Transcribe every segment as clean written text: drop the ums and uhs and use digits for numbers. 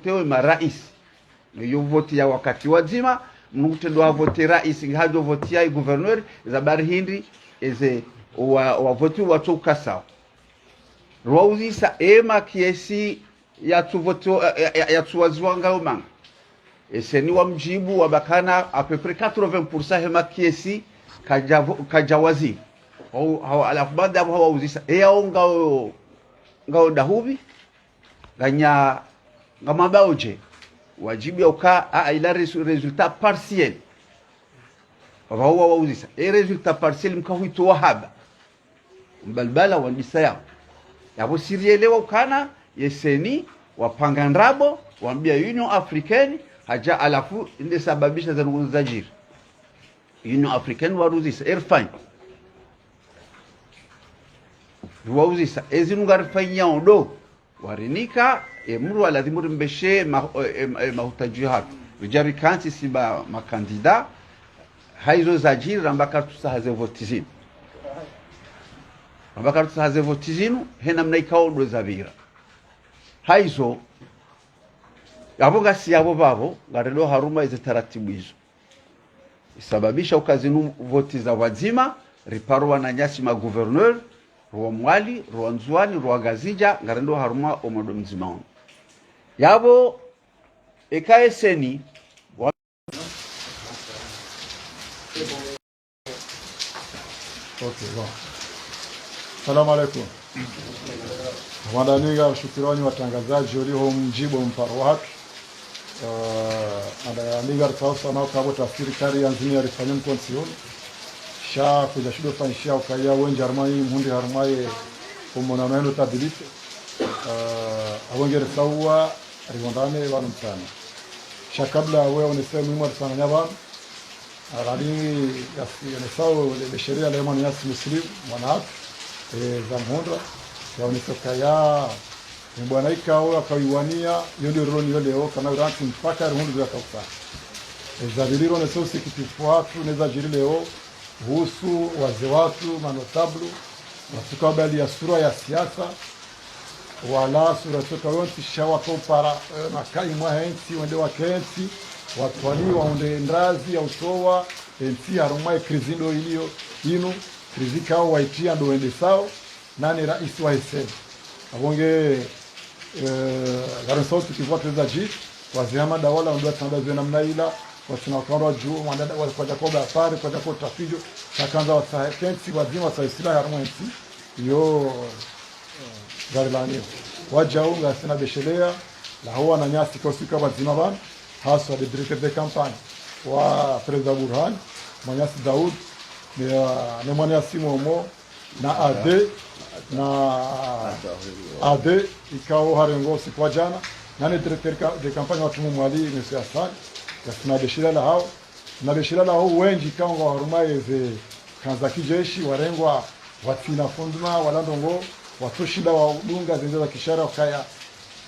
votewe marais yo voti ya wakati wazima mnukutendo wa vote rais ngado voti ya gouverneur za barihindi eze wa voti watu ukasao rwauzisa ema kiesi ya tuvoto ya tuwaziwanga umanga eseni wa mjibu wa bakana a peu près 80% hema kiesi kajawazi au alafbada hawa uzisa ngao dahubi ganya ngamabaoje wajibu ya uka ila resultat partiel wa uzisa resultat partiel mkahuito wahaba mbalbala wandisa yabo sirielewa ukana yeseni wapanga ndrabo waambia Union Africaine haja alafu inde sababisha za nuzajiri Union Africaine waruzisa erfany ruwauzisa ezinungarifanya ondo warinika emuru aladhimuri mbeshe mahutaji hatu ujari kansi siba makandida haizo zajiri rambaka tusahaze votizinu rambaka tusahaze votizinu hena mnaikao ndo zavira haizo yabo gasi yabo babo garelo haruma ize taratibu hizo isababisha ukazinu voti za wazima riparwa na nyasi ma gouverneur ruwa mwali ruwa nzuani ruwa gazija garelo haruma omodo mzima ono yabo ekaeseni okay wow. Salamu alaikum. Wadaniga shukrani watangazaji walio mjibu mparo watu aniga sasa na kabo tafsiri kari yanzini alifanya mkonsioni sha kuja shudo fanisha ukaya wenje harmai mhundi harmai kumona neno tabilite awongere sawa riwandane bana mtana sha kabla wewe unisema mimi sana nyaba aradi ya sawa ile sheria leo mwana yasi muslim mwana za mhondra ya unitoka ya mbwana ikao akawiwania yodi roni leo kana ranki mpaka rundu ya kausa ezaliliro na sosi kitifu watu neza jiri leo husu waze watu manotablu watukabali ya sura ya siasa wala sura toka yonti shawa kompara makai mwahensi wende wakensi watwali waunde ndazi ya utowa enti harumai krizindo ilio inu krizika au waitia ndo wende sao nani rais wa Hesed abonge garansauti kivote za jit wazihama dawala ndio tandazo namna ila watunakao juu mwandada kwa Jacob afari kwa Jacob tafijo takanza wasakensi wazima wa Islam harmonisi yo garilani wajaunga sana beshelea la huwa na nyasi kwa siku wazima bana haswa de directeur de campagne wa President Burhan Manyasi Daud ne Manyasi Momo na ade ikao harengo sikwa jana nane directeur de campagne watu mwali Monsieur Hassan na beshira la hao wengi kama warumaye ze kanza kijeshi warengwa watina fonduma walandongo watoshida wa udunga zenza kishara kaya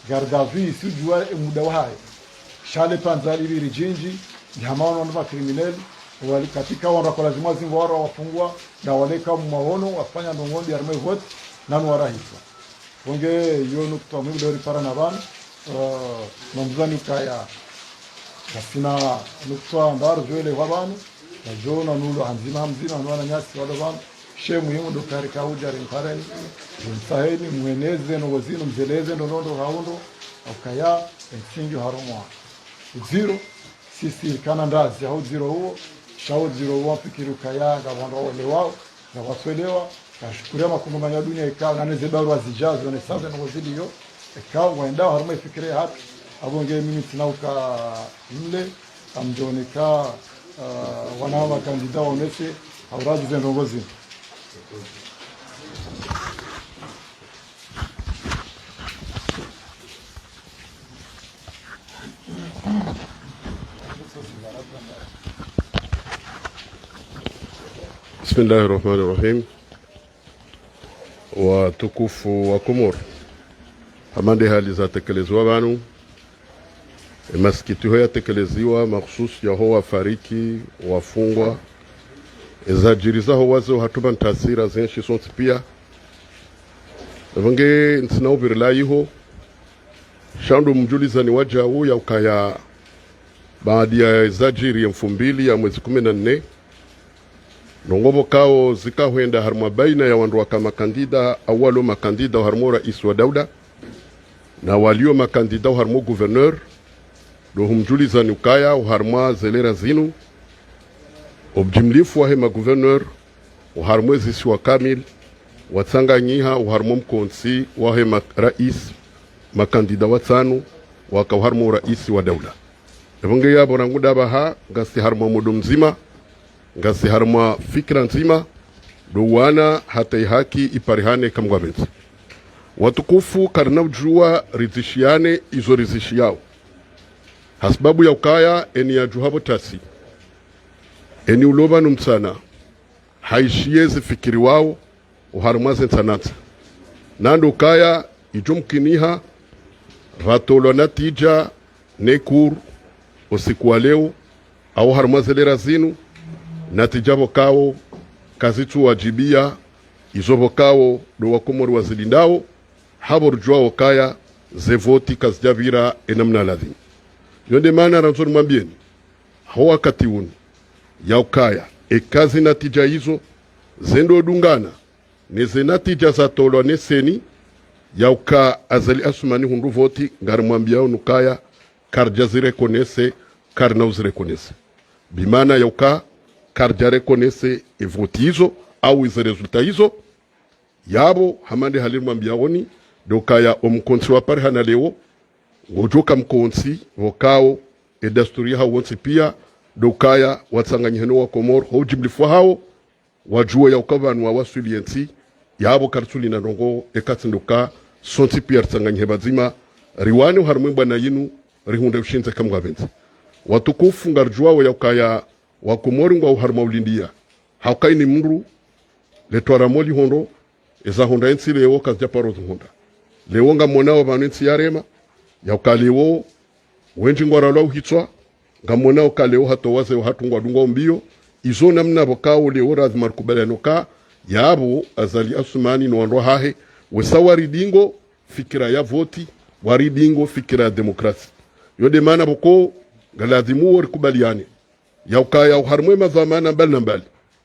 gardavi sijua muda wae shale panzali biri jinji jamao ndo criminal wali katika wanda kwa lazima zingo wao wafungwa na wale kama maono wafanya ndongondi arme vote nanu warahisa wonge yo nukta mwido ripara na ban nomzani kaya kasina nukta ndar jole wabanu na jona nulo hanzima nwana nyasi wala ban shemu yimo ndo karika ujari mpareni msaheni mweneze no wazino mzeleze ndo haundo akaya msingi harumwa zero sisi kana ndazi au zero huo shao zero huo fikiruka ya gawanda wale wao na waswelewa kashukuria makongamano ya dunia ikao na neze daru zijazo na sasa na wazidi hiyo ikao waenda haruma ifikirie hata abonge mimi tunauka mle amjonika wanawa kandida waoneshe auraji za ndongozi Bismillahirrahmanirrahim. Watukufu wa Komoro, hamande hali za tekelezwa banu masikiti hoya tekeleziwa makhususi ya ho wafariki wafungwa ezajiriza ho wazo hatuba ntasira zenshi sonti pia vange ntina ubirla yiho shando mjulizani waja huu ya ukaya baada ya zajiri ya 2000 ya mwezi 14 nongobo kao zikahuenda harma baina ya wandu kama kandida awalo makandida harmo rais wa dauda na walio makandida harmo gouverneur do humjulizani ukaya harma zelera zinu objimlifu wa hema gouverneur uharmwezi si wa kamil watsanganyiha uharmo mkonsi wa hema rais makandida watano wakaharmo rais wa daula ebonge yabo ranguda baha ngasi harmo mudu mzima ngasi harmo fikra nzima duwana hata haki iparihane kamgwabenzi watukufu karna ujua rizishiane izo rizishiyao hasbabu ya ukaya eni ya juhabo tasi eni uloba numsana haishiezi fikiri wao uharumaze nsananza nando ukaya ijumkiniha vatolo natija nekur usiku wa leo au harumazelera zinu natijabo kao kazitu wajibia izobo kao do wakomori wazilindao habo rujua wakaya zevoti kazijavira enamna ladhi yonde maana ranzoni mwambieni hao wakati uni ya ukaya kazi natija hizo zendo dungana neze natija za tolo neseni ya uka azali asumani hundu voti ngari mwambia unukaya karjazire konese karna uzire konese bimana ya uka karjare konese evoti hizo au ize resulta hizo yabo hamande halir mwambia oni dokaya omkonsi wapari hana leo ngojoka mkonsi vokao edasturi hao wonsi pia dokaya watsanganyiheno wa komor hojimlifu hao wajua ya ukavanu wa wasuliensi yabo karsuli na rongo ekatsinduka sonsi pia tsanganyihebazima riwani harumwe na yinu rihunde ushinze kamgabenzi watukufu ngarjua wa yakaya wa komori ngwa uharma ulindia haukaini mru letwara moli hondo eza honda ensi leo kazjaparo honda leo nga monao banensi yarema yaukalewo wenji ngwara lau hitswa ngamonao kaleo hato waze hatungwa dungo mbio izo namna bokao leo razmar kubalano ka yabo azali asumani no ndo hahe wesawari dingo fikira ya voti wari dingo fikira ya demokrasi yode mana boko galadimu wor kubaliane yaukaya uharmwe mazamana mbali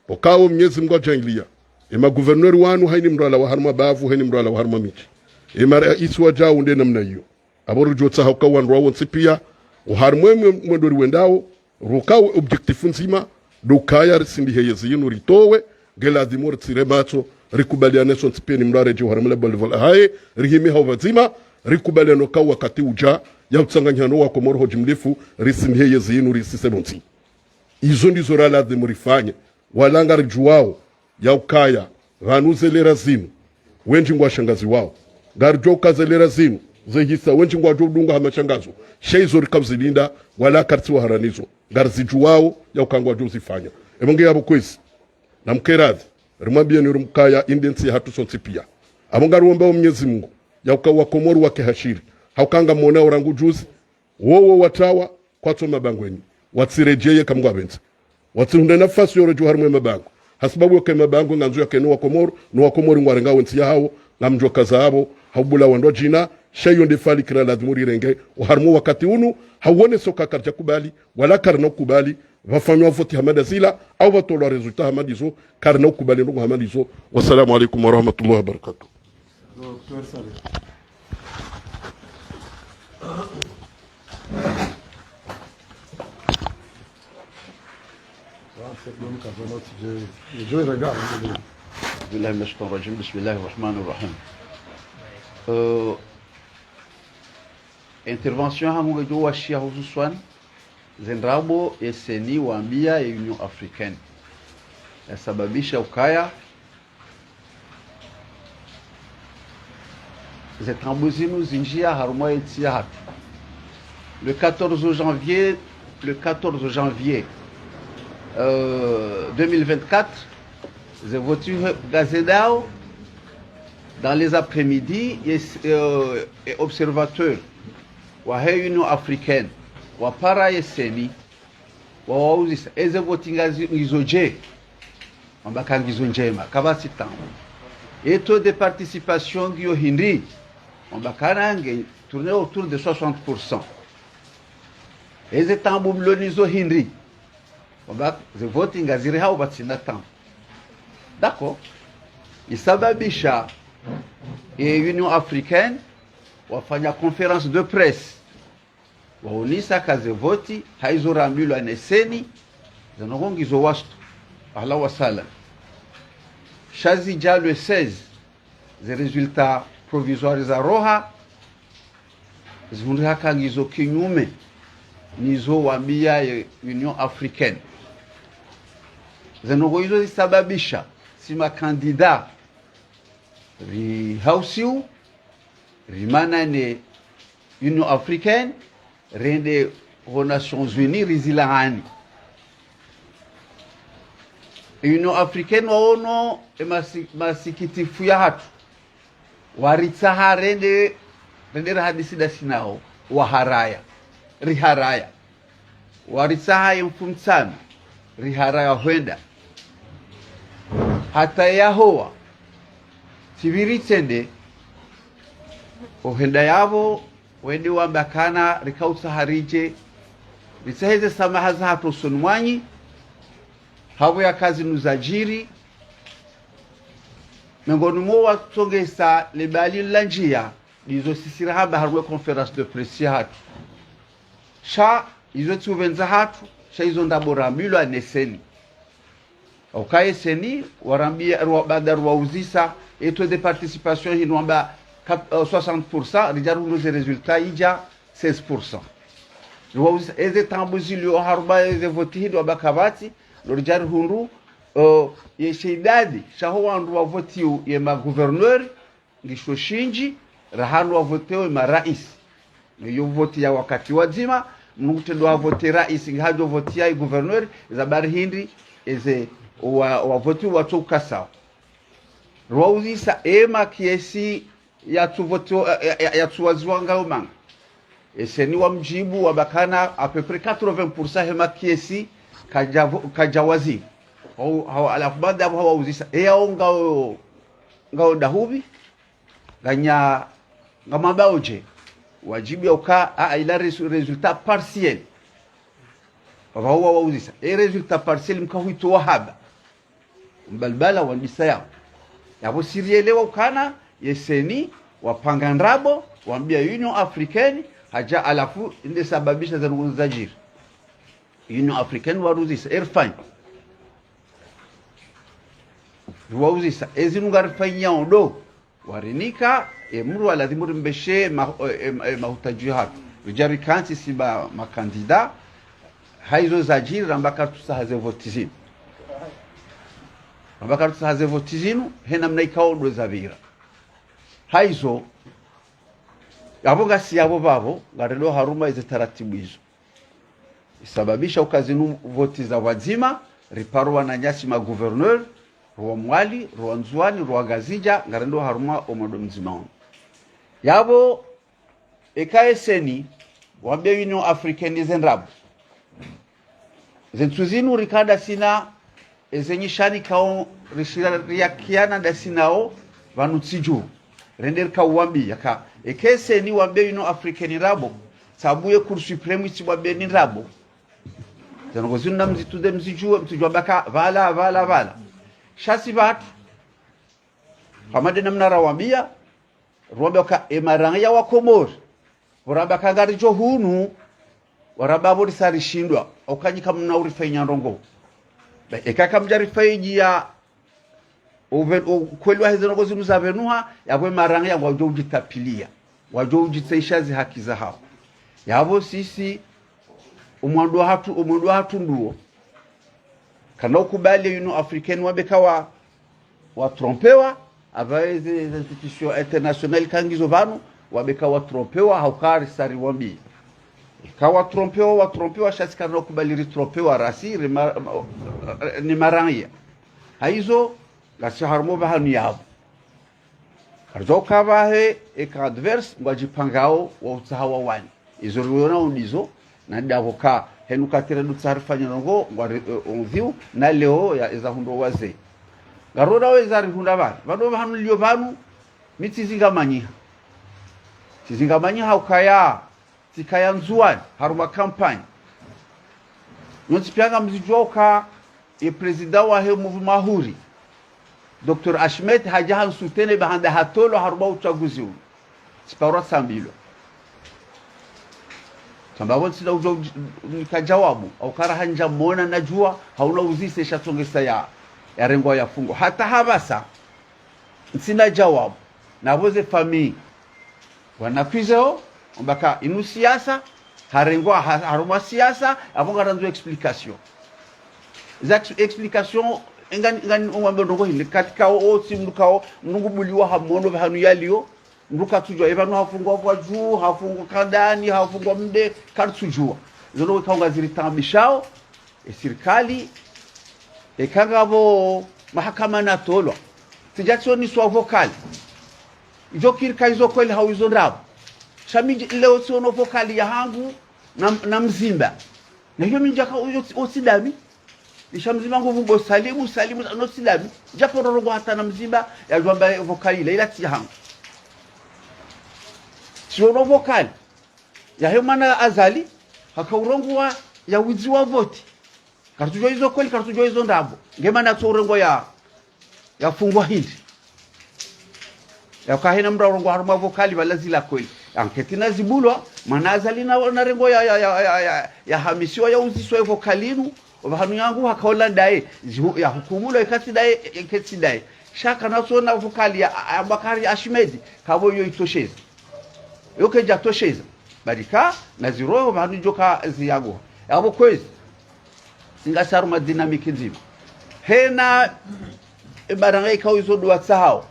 bokao mnyezi mgo janglia ema gouverneur wanu haini mrala wa harma bavu haini mrala wa harma michi ema rais wa jao nde namna hiyo aboru jotsa hauka wanro wonsi pia uharmwe mwendori wendao rukao objectif nzima dokaya risindi heyezi yinu ritowe geladimor tsire macho rikubaliane son tsipeni mrare jo harmle bolvola hae rihimi hawazima rikubaliano ka wakati uja ya utsanganyano wa komoro hojimlifu risindi heyezi yinu risisebonsi izo ndizo rala demorifanye walanga rijuwao ya ukaya vanuzelera zinu wenji ngwa shangazi wao garjo kazelera zinu zehisa wenji ngwa jodunga hamashangazo sheizo rikabzilinda wala kartiwa haranizo garziju wao ya ukangwa jozifanya ebonge yabo kwezi na mkeradhi rimwambia ni rumkaya indensi hatu sonsi pia abongaru womba Mwenyezi Mungu ya ukawa komoru wake hashiri haukanga mwonao rangu juzi wowo watawa kwa toma bangweni watsirejeye kamgwa benzi watsirunde nafasi yoro juharumwe mabango hasibabu yoke mabango nganzu yake nuwa komoru nuwa komoru ngwarenga wensi ya hao na mjoka zaabo haubula wando jina shayo ndefali kira lazimuri renge uharmu wakati unu hauone soka karja kubali wala karna kubali vafanywa voti hamada zila au vatolwa resulta hamadizo karna kubali nungu hamadizo. Wassalamu alaikum warahmatullahi wabarakatuh. Bismillahirrahmanirrahim. Intervention hamunga jo washia hususan zendrabo eseni wambia ya Union Africaine yasababisha ukaya zetambuzinu zinjia harumwa etia hatu le 14 janvier 2024 j'ai voté Gazedao dans les après-midi et observateurs wa Union Africaine wa para yeseni wa wauzisa eze votinga izoje ambaka ngizonjema kabasi tango et taux de participation giyo hindi ambaka nange tournait autour de 60%. Eze tambo mlonizo hindi kwamba ze voting ngaziri hao batsina tambo. D'accord. Isababisha Union Africaine wafanya conference de presse waonisa kaze voti haizorambilwa neseni zanogongizo wastu ahla wasala shazi ja le 16 ze résultats provisoires za roha zihundika kangizo kinyume nizo wambia Union Africaine zanogongizo zisababisha sima kandida rihausiu rimana ne Union Africaine rende aux Nations Unies rizilahani Union Africaine waono masikitifu ya hatu waritsaha rende rahadisi dasinao waharaya riharaya waritsaha yemfumtsami riharaya huenda hata yahowa tiviritsende ohenda yavo wende wambakana rikautsa harije ritaheze samaha za hato sonwanyi havo ya kazi nuzajiri mengoni mwa watongesa lebali lanjia nizo sisira haba harwe conference de presse hatu sha izo tuvenza hatu sha izo ndabora milo aneseni okaye seni warambia badar wauzisa eto de participation hinwamba 60% rijaru nos résultats ija 16%. Wauzisa eze tambuzili harba eze voti hido abakabati rijaru hundu yeshidadi shaho wandu wa voti ye ma gouverneur ngisho shinji rahanu wa voti ye ma rais yo voti ya wakati wazima mnutendo wa voti rais ngajo voti ya gouverneur za bari hindi eze wa voti watu ukasao rwauzisa ema kiesi ya tuvoto ya tuwaziwanga umanga eseni wa mjibu wa bakana à peu près 80% hema kiesi kajawazi au alafubanda hapo hawauzisa ngao dahubi ganya ngamabaoje wajibu ya uka ila resultat partiel wao wauzisa resultat partiel mkahuito wahaba mbalbala wandisa yao yabo sirielewa ukana yeseni wapanga ndrabo wambia Union Africaine haja alafu inde sababisha za nuzajiri Union Africaine waruzisa erfany wauzisa ezinungarfanya ondo warinika emuru aladhimuri mbeshe mahutaji hatu rijari kansi siba makandida haizo zajiri rambaka tusahaze votizini rambaka tusahaze votizinu hena mnaikao ndo zavira haizo yabo gasi yabo babo garelo haruma ize taratibu hizo isababisha ukazinu voti za wazima riparwa na nyasi ma gouverneur ruwa mwali ruwa nzuani ruwa gazija garelo haruma omodo mzima yabo ekaeseni wambe Union Africaine zenrabu zentuzinu rikada sina ezenyishani kao rishira kiana da sinao vanutsiju render ka wambi yaka ekese ni wambe Union Africaine rabo sabuye Cour supreme wambe ni rabo zanogozinu na mzitude mzijua baka vala shasi batu hamade namna rawambia ruwambe ka emaranga wa Komori waraba kangari jo hunu waraba bodi sari shindwa okanyika mna urifanya ndongo ekaka mjarifeji ya kweli wahezo ngozi nuzavenuha yabwe maranga ya wajo ujitapilia wajo ujitseishazi haki za hao yabo sisi umwando hatu nduo kana ukubali Union Africaine wabekawa watrompewa abaeze institution international kangizo banu wabekawa trompewa haukari sari wambi kawa trompewa shasi kana ukubali ritrompewa rasi ni maranga haizo gasi harmo bahanu yabo arzo kabahe ekadverse ngajipangao wa utahawa wani izo riona unizo na davoka henuka tira dutsarifanya ngo ngwa na leo ya ezahundo waze garoda wezari hunda bana bado bahanu liyo banu mitizinga manyiha tizingamanya haukaya tikaya nzuani haruma kampani nontipianga mzijoka e president wa he mahuri Dr. Ahmed hajahan sutene bahanda hatolo haruma uchaguzi huu sipara sambilo sababu sina ujo nikajawabu au kara hanja mona najua hauna uzise shatongesa ya rengo ya fungo hata habasa sina jawabu na boze famii wanakwizeo mbaka inu siasa harengo haruma siasa avonga ranzo explication za explication ngani umambe ndongo hili katika o simdukao mnungubuliwa hamono hanu yalio nduka tujua evanu hafungwa kwa juu hafungwa kandani hafungwa mde kartujua zono kaunga ziritambishao serikali ekangabo mahakama na tolo tijatso ni swa vokali jokir kaizo kweli hauzo ndabo shamiji leo sio no vokali ya hangu na mzimba na hiyo minjaka osidami ishamzima nguvu bo salimu no silami japo rogo hata na mzimba ya jwamba vokali ile ila hangu sio no vokali ya hemana azali hakaurongwa ya wizi wa voti kartujwa hizo kweli kartujwa hizo ndabo ngema na tsorengo ya fungwa hindi ya kahina mrarongo haruma vokali balazila kweli anketi na zibulwa manazali na rengo ya hamishiwa ya uziswa vokalinu obahanu yangu hakaola ndaye ya hukumulo ikati dae iketi dae shaka naso na vokali ya Bakari Ahmed kabo yo itosheza yoke jatosheza barika na ziro obahanu joka ziyago abo kwezi singasaru madinamiki nzima hena ibaranga ikauzo do tsahao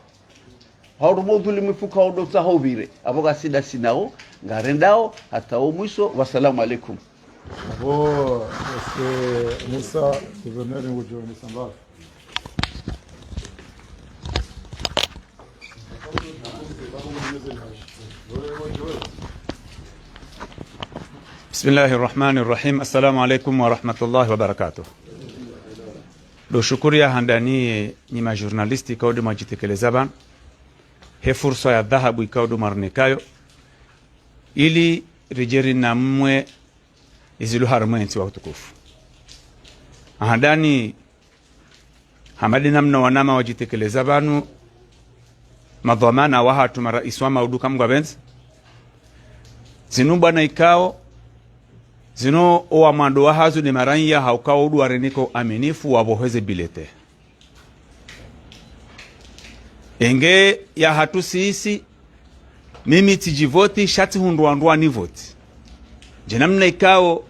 haurumo dhuli mifuka odo tsahao bire aboga sida sinao ngarendao hata mwisho wasalamu alaikum bo Musa gouverneur ngujo ni samba Bismillahirrahmanirrahim. Assalamu alaikum wa rahmatullahi wa barakatuh. Do shukuria handani ni majournalisti kaudu majitekeleza ban he fursa ya dhahabu ikaudu marnikayo ili rijeri na mwe izilu harmenti wa utukufu handani hamadi namna wanama wajitekeleza banu madhamana wa hatu marais wa maudu kamgwa benzi zinuba na ikao zino owa mando wa hazu ni maranya haukao udu wareniko aminifu waboheze bilete enge ya hatu siisi mimi tijivoti shati hunduandua ni voti jenamna ikao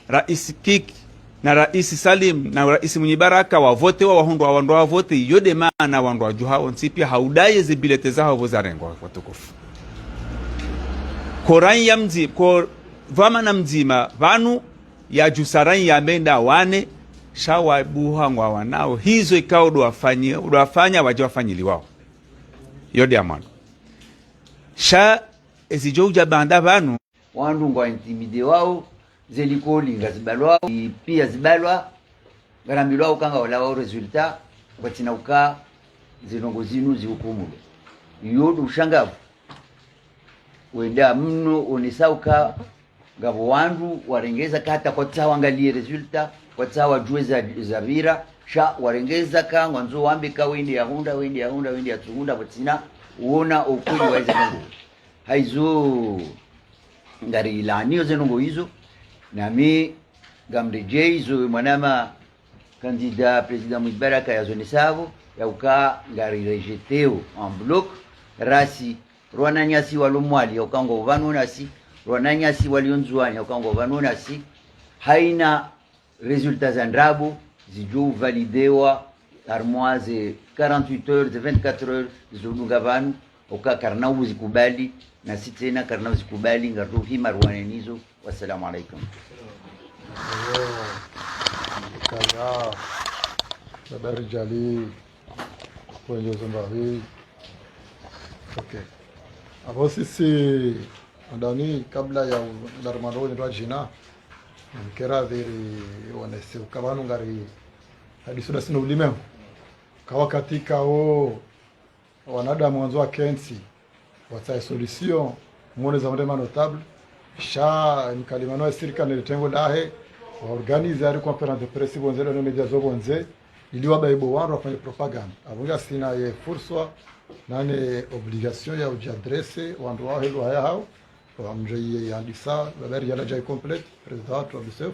rais Kiki na rais Salim na rais Munyibaraka wa vote wa wahundua wandua vote yode maana wandua juha onsipia haudaye zibilete zao vozarengo watukufu koran ya mzi ko vama na mzima vanu ya jusaran ya menda wane shawa buhangwa wanao hizo ikao duwafanya waje wafanyili wao yode amano sha ezijouja banda vanu wandu ngwa intimide wao zelikoli ngazibalwa pia zibalwa ngarambilwa ukanga wala wao resultat watina uka zinongo zinu zihukumule yodu shangavu wenda mno onisauka ngabo wandu warengeza kata kwa tsawa angalie resultat kwa tsawa jue za vira sha warengeza ka ngwanzo wambika wendi ya hunda wendi ya tuhunda watina uona ukuli waize mungu haizo ngari ilaniyo zenongo hizo nami gamreje hizo mwanama kandida president Mubaraka ya zone savo ya uka ngari rejeteo en bloc rasi rwananyasi walomwali ya ukango vanonasi rwananyasi walionzuani ya ukango vanonasi haina resultats za ndrabu zijou validewa armoise 48 heures 24 heures zilunga vanu uka karnau zikubali na sitena karnau zikubali ngardo hima rwanenizo wassalamu alaikum kaya habari jali kwenye zombavi okay hapo sisi ndani kabla ya darmano ni rajina mkera dhiri wanese ukabanu ngari hadi suda sina ulimwengu kwa katika wanadamu wanzo wa kensi watae solution mwone za ndema notable sha mkalimano ya serikali nilitengo lahe organize ari conference de presse bonze no media zo bonze iliwa baibo wandu wafanye propaganda abunga sina ye fursa nane obligation ya ujiadresse wandu wa helo haya hao amje yandisa babari yala jay complete president wa BCF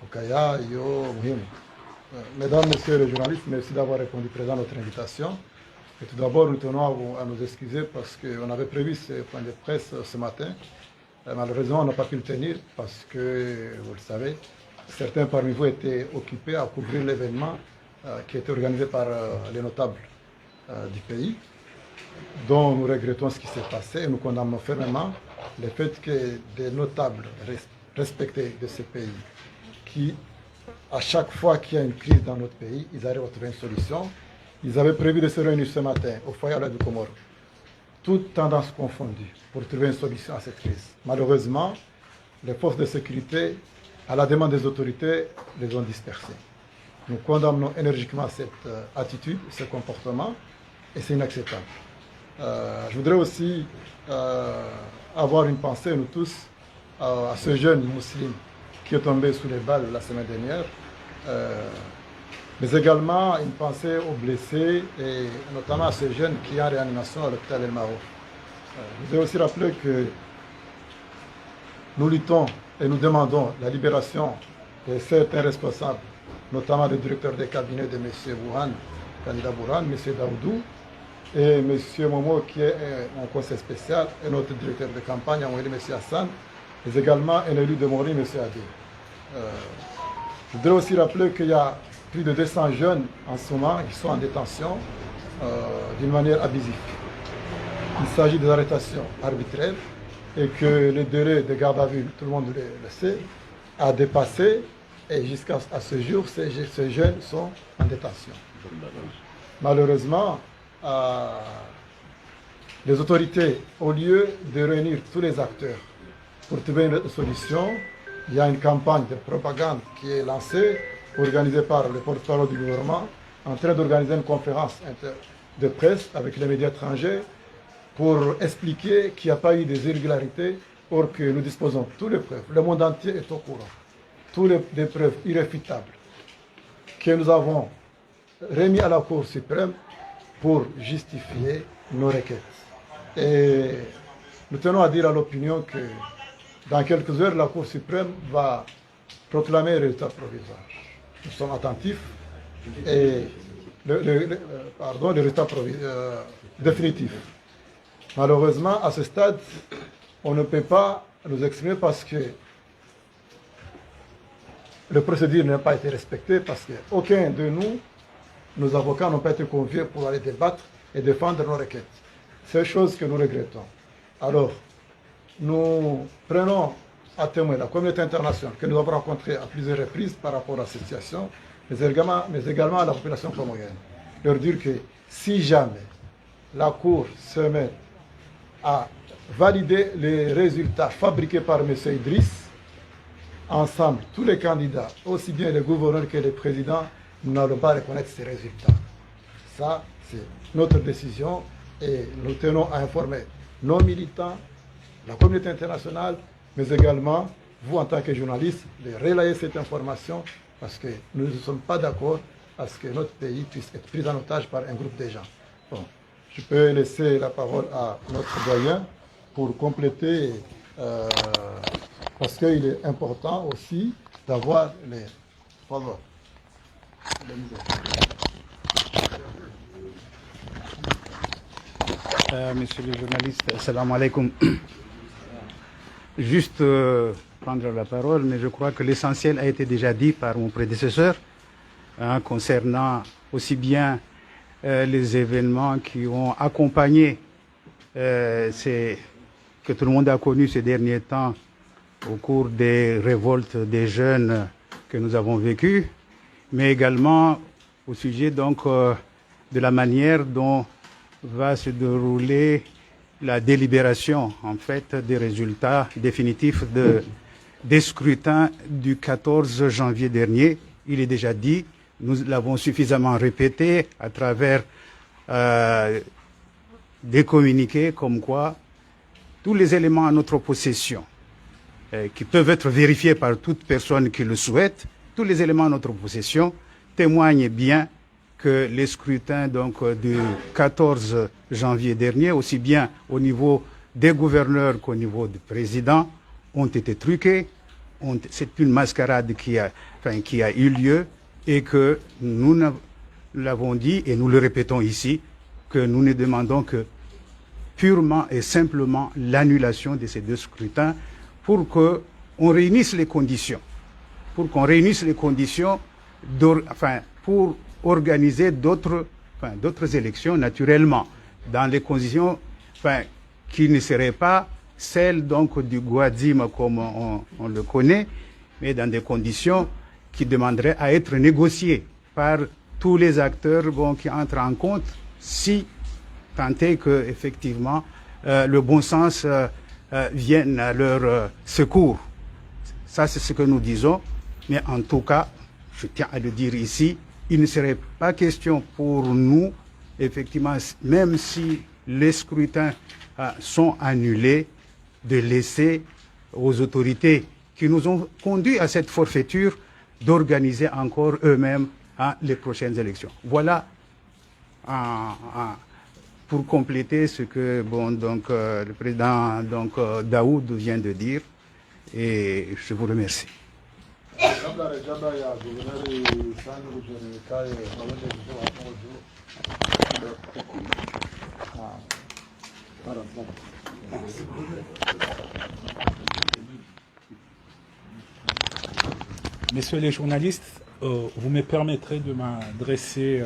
okaya yo muhimu. Mesdames, Messieurs les journalistes, merci d'avoir répondu présent à notre invitation. Et tout d'abord, nous tenons à nous excuser parce qu'on avait prévu ce point de presse ce matin. Malheureusement, on n'a pas pu le tenir parce que, vous le savez, certains parmi vous étaient occupés à couvrir l'événement qui était organisé par les notables du pays, dont nous regrettons ce qui s'est passé et nous condamnons fermement le fait que des notables respectés de ce pays, qui, à chaque fois qu'il y a une crise dans notre pays, ils arrivent à trouver une solution. Ils avaient prévu de se réunir ce matin au foyer à la du Comore, toutes tendances confondues, pour trouver une solution à cette crise. Malheureusement, les forces de sécurité, à la demande des autorités, les ont dispersés. Nous condamnons énergiquement cette attitude, ce comportement, et c'est inacceptable. Je voudrais aussi avoir une pensée, nous tous, à ce jeune musulman qui est tombé sous les balles la semaine dernière, mais également une pensée aux blessés, et notamment à ce jeune qui est en réanimation à l'hôpital El Mao. Je voudrais aussi rappeler que nous luttons et nous demandons la libération de certains responsables, notamment le directeur des cabinets de M. Bouhan, candidat Bouhan, M. Daoudou, et M. Momo qui est en conseil spécial, et notre directeur de campagne, M. Hassan, mais également un élu de Mori, M. Adé. Je voudrais aussi rappeler qu'il y a plus de 200 jeunes en ce moment qui sont en détention d'une manière abusive. Il s'agit des arrestations arbitraires et que le délai de garde à vue, tout le monde le sait, a dépassé et jusqu'à ce jour, ces jeunes sont en détention. Malheureusement, les autorités, au lieu de réunir tous les acteurs pour trouver une solution, il y a une campagne de propagande qui est lancée, organisée par le porte-parole du gouvernement, en train d'organiser une conférence de presse avec les médias étrangers pour expliquer qu'il n'y a pas eu des irrégularités, or que nous disposons de toutes les preuves. Le monde entier est au courant. Toutes les preuves irréfutables que nous avons remis à la Cour suprême pour justifier nos requêtes. Et nous tenons à dire à l'opinion que dans quelques heures, la Cour suprême va proclamer le résultat provisoire. Nous sommes attentifs et le résultat définitif. Malheureusement, à ce stade, on ne peut pas nous exprimer parce que le procédure n'a pas été respecté, parce qu'aucun de nous, nos avocats, n'ont pas été conviés pour aller débattre et défendre nos requêtes. C'est chose que nous regrettons. Alors, nous prenons à témoin la communauté internationale que nous avons rencontrée à plusieurs reprises par rapport à cette situation, mais également à la population comorienne. Leur dire que si jamais la Cour se met à valider les résultats fabriqués par M. Idriss, ensemble, tous les candidats, aussi bien les gouverneurs que les présidents, nous n'allons pas reconnaître ces résultats. Ça, c'est notre décision et nous tenons à informer nos militants, la communauté internationale, mais également vous en tant que journalistes, de relayer cette information parce que nous ne sommes pas d'accord à ce que notre pays puisse être pris en otage par un groupe de gens. Bon, je peux laisser la parole à notre doyen pour compléter, parce qu'il est important aussi d'avoir les... Pardon. Monsieur le journaliste, assalamu alaikum. Juste prendre la parole, mais je crois que l'essentiel a été déjà dit par mon prédécesseur concernant aussi bien les événements qui ont accompagné que tout le monde a connu ces derniers temps au cours des révoltes des jeunes que nous avons vécues, mais également au sujet donc de la manière dont va se dérouler la délibération en fait des résultats définitifs des scrutins du 14 janvier dernier. Il est déjà dit, nous l'avons suffisamment répété à travers des communiqués comme quoi tous les éléments à notre possession, qui peuvent être vérifiés par toute personne qui le souhaite, tous les éléments à notre possession témoignent bien que les scrutins donc, du 14 janvier dernier, aussi bien au niveau des gouverneurs qu'au niveau du président, ont été truqués. C'est une mascarade qui a eu lieu et que nous l'avons dit et nous le répétons ici, que nous ne demandons que purement et simplement l'annulation de ces deux scrutins pour qu'on réunisse les conditions, pour organiser d'autres élections naturellement, dans les conditions qui ne seraient pas celles donc du Gouadim comme on le connaît, mais dans des conditions qui demanderaient à être négociées par tous les acteurs qui entrent en compte, si tant est que effectivement le bon sens vienne à leur secours. Ça, c'est ce que nous disons, mais en tout cas, je tiens à le dire ici, il ne serait pas question pour nous, effectivement, même si les scrutins sont annulés, de laisser aux autorités qui nous ont conduits à cette forfaiture d'organiser encore eux-mêmes les prochaines élections. Voilà pour compléter ce que le président Daoud vient de dire, et je vous remercie. Messieurs les journalistes, vous me permettrez de m'adresser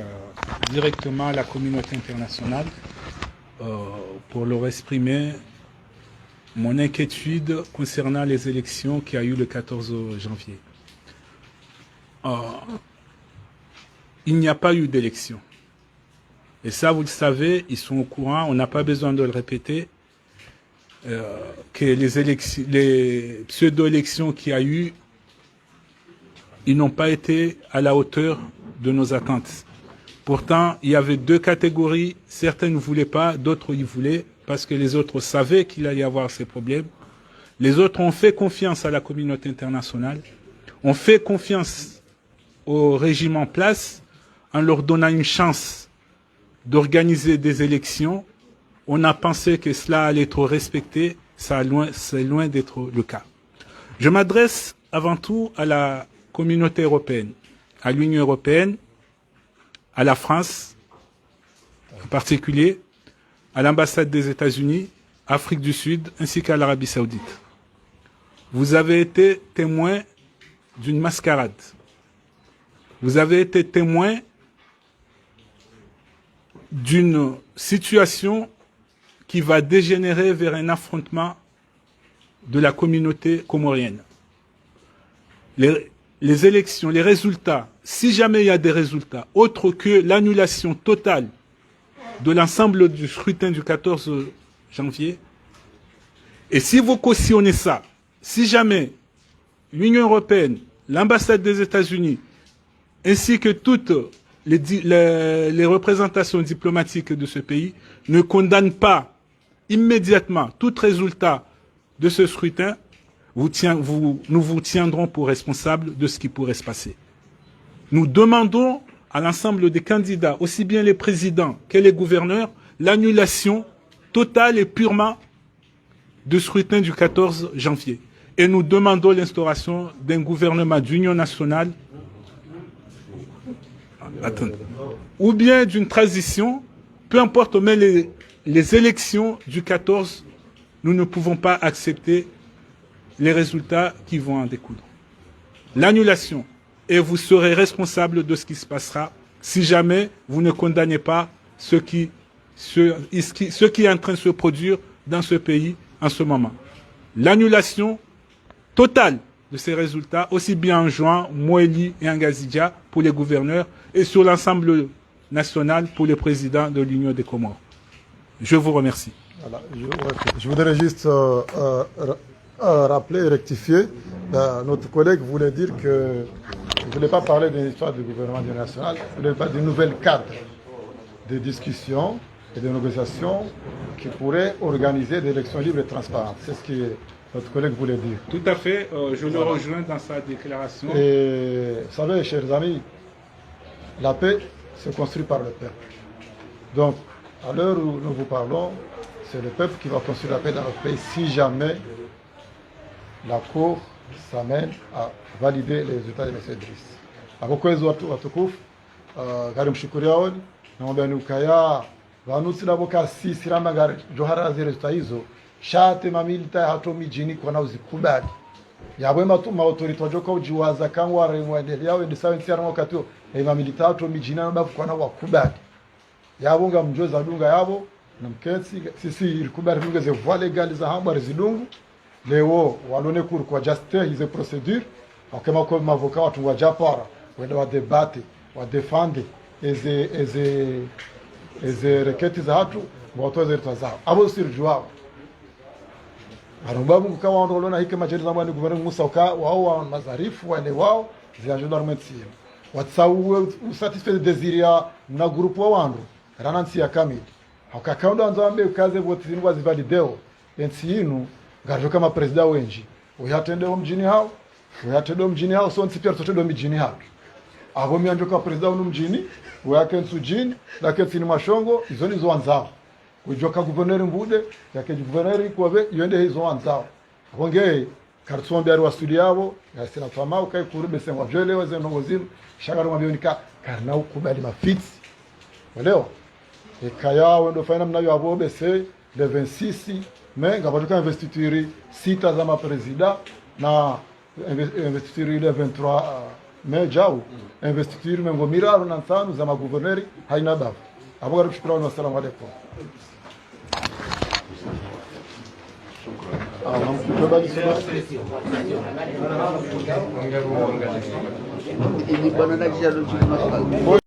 directement à la communauté internationale pour leur exprimer mon inquiétude concernant les élections qui a eu le 14 janvier. Il n'y a pas eu d'élection. Et ça, vous le savez, ils sont au courant, on n'a pas besoin de le répéter, que les pseudo-élections qu'il y a eu, ils n'ont pas été à la hauteur de nos attentes. Pourtant, il y avait deux catégories, certains ne voulaient pas, d'autres y voulaient, parce que les autres savaient qu'il allait y avoir ces problèmes. Les autres ont fait confiance à la communauté internationale, ont fait confiance au régime en place, en leur donnant une chance d'organiser des élections. On a pensé que cela allait être respecté, c'est loin d'être le cas. Je m'adresse avant tout à la communauté européenne, à l'Union européenne, à la France en particulier, à l'ambassade des États-Unis, Afrique du Sud, ainsi qu'à l'Arabie Saoudite. Vous avez été témoin d'une mascarade. Vous avez été témoin d'une situation qui va dégénérer vers un affrontement de la communauté comorienne. Les élections, les résultats, si jamais il y a des résultats autres que l'annulation totale de l'ensemble du scrutin du 14 janvier, et si vous cautionnez ça, si jamais l'Union européenne, l'ambassade des États-Unis, ainsi que toutes les représentations diplomatiques de ce pays ne condamnent pas immédiatement tout résultat de ce scrutin, nous vous tiendrons pour responsable de ce qui pourrait se passer. Nous demandons à l'ensemble des candidats, aussi bien les présidents que les gouverneurs, l'annulation totale et purement du scrutin du 14 janvier. Et nous demandons l'instauration d'un gouvernement d'union nationale, ou bien d'une transition, peu importe, mais les élections du 14, nous ne pouvons pas accepter les résultats qui vont en découdre. L'annulation, et vous serez responsable de ce qui se passera si jamais vous ne condamnez pas ce qui est en train de se produire dans ce pays en ce moment. L'annulation totale de ces résultats, aussi bien en Juin, Moéli et en Gazidia pour les gouverneurs et sur l'ensemble national pour les présidents de l'Union des Comores. Je vous remercie. Voilà, je voudrais juste rappeler et rectifier. Notre collègue voulait dire que ne voulait pas parler de l'histoire du gouvernement national, il voulait parler du nouvel cadre de discussion et de négociations qui pourraient organiser des élections libres et transparentes. C'est ce que notre collègue voulait dire. Tout à fait, je le rejoins dans sa déclaration. Et vous savez, chers amis, la paix se construit par le peuple. Donc, à l'heure où nous vous parlons, c'est le peuple qui va construire la paix dans notre pays si jamais la Cour s'amène à valider les résultats de M. Idriss. Abokwezi watukufu gari mshukuri yaoni naomba ukaya vanusi lavoka sisi rama gari johara resulta hizo shate mamilita hato mijini kwa na uzikubali yabwe ma autorite wajoka ujiwaza kangwa remwendele yao ndi sawa nsiara wakati mamilita hato mijini na bafu kwa na wakubali yabunga mjoza dunga yabo na mkensi sisi ilikubali ngeze voie legale za hamba rezidungu leo walone kuru kwa juste hizo procedure akema kwa mavoka watu wa japara wenda wa debate wa defende eze reketi za hatu watoze zao abo sirjwao arumba mungu kawa ndolona hike majeri za mwani guverneur Musa uka wao wa mazarifu wale wao zianjo dormentia watsau usatisfaire desiria na grupo wa wandu ranansi ya kamili hakakaunda nzambe ukaze vote zinwa zivalideo ensi inu gajo kama president wenji uyatendeo mjini hao so nsipia sotedo mjini hao abo mianjo ka president unu mjini uyake nsujini lake tsini mashongo izo nizo wanzao kujoka guverneur mbude yake guverneur kwabe yende hizo wanzao abonge kartsombe ari wasudi yabo yasina fama ukai kurube sema jele weze nongozini shagaro mabionika karna ukubali mafitsi leo ekaya wendo faina mnayo abobe se le 26 mais ngabajuka investiture sita za ma president na investiture le 23 mais jao investiture mengo miraro na nsanu za maguverneri haina dafu abo garu shukrani wa assalamu alaykum Ini bana na